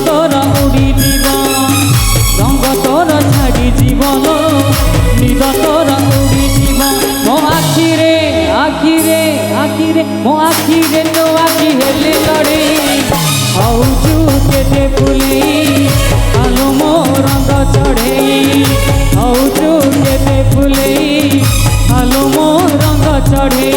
तोरा उड़ी जीवन रंग तोरा छाड़ी जीवन निद तोरा उड़ी जीवन मो आखिरे आखिरे आखिरे मो आखिरे तो आखि हेले लड़े हौचु केते फुले आलो मो रंग चढ़े हौचु केते फुले आलो मो रंग चढ़े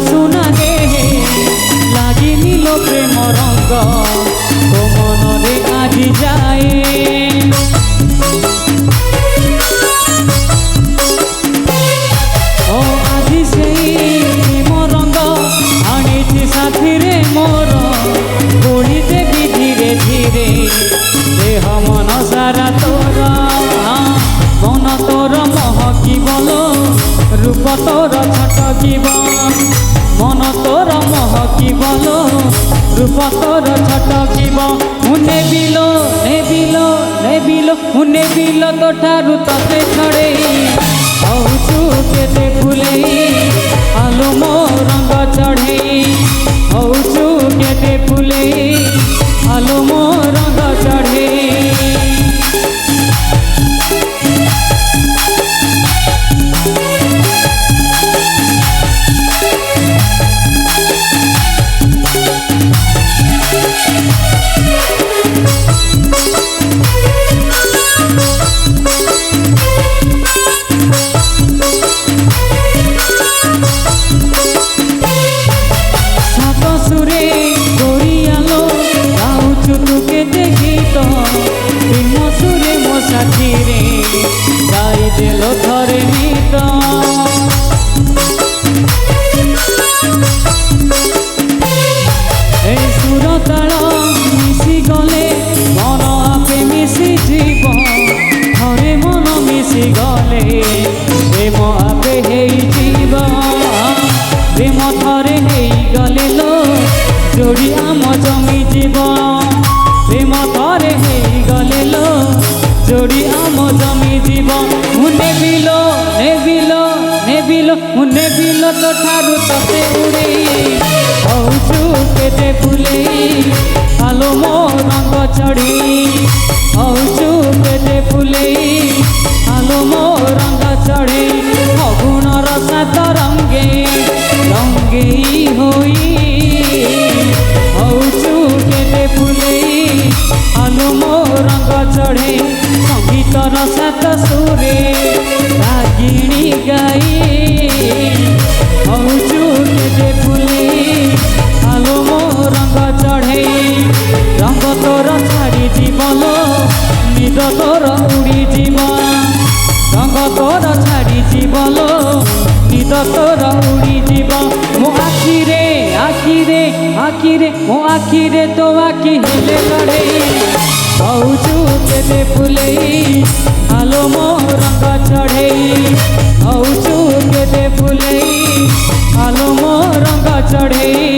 सुना गे लगी नील प्रेम रंग तो मन रे आज जाए ओ आज से प्रेम रंग आनी साथी रे मोर गोड़ी देवी धीरे धीरे देह मन सारा तोर मन तोर महकी बोलो रूप तोर छटकीब मन तोर महकी बोलो रूप तोर छटकीब मुने बिलो नेबिलो नेबिलो मुने बिलो तो ठारू तते छड़े हौचु केते फुले आलो मो रंग चढ़े हौचु केते फुले आलो मो रंग चढ़े गाई देलो थरे नीत सुर ताल मिसी गले मन आपे मिसी जीव थरे मन मिसी गले प्रेम आपे हेई जीव प्रेम थरे हेई गले लो जोड़ी आम जमी जीव प्रेम थरे हेई गले लो जोड़ी आम जमी जीव मुने बिलो नेबिलो नेबिलो मुने बिलो तो ठारू तते उड़े हौचु केते फुले आलो मो रंग चढ़े हौचु केते फुले आलो मो रंग चढ़े अगुणर सात रंगे रंगे होई हौचु केते फुले आलो मो रंग चढ़े संगीतर सात सुरे रागिणी गाई हौचु केते फुले आलो मो रंग चढ़े रंग तोर छाड़ी जीवन निद तोर उड़ी जीवन रंग तोर छाड़ी जीवन निद तोर उड़ी जीवन मो आखिरे आखिरे आखिरे मो आखिरे तो आखि हेले लड़े हौचु केते फुले आलो मो रंग चढ़े हौचु केते फुले आलो मो रंग चढ़े।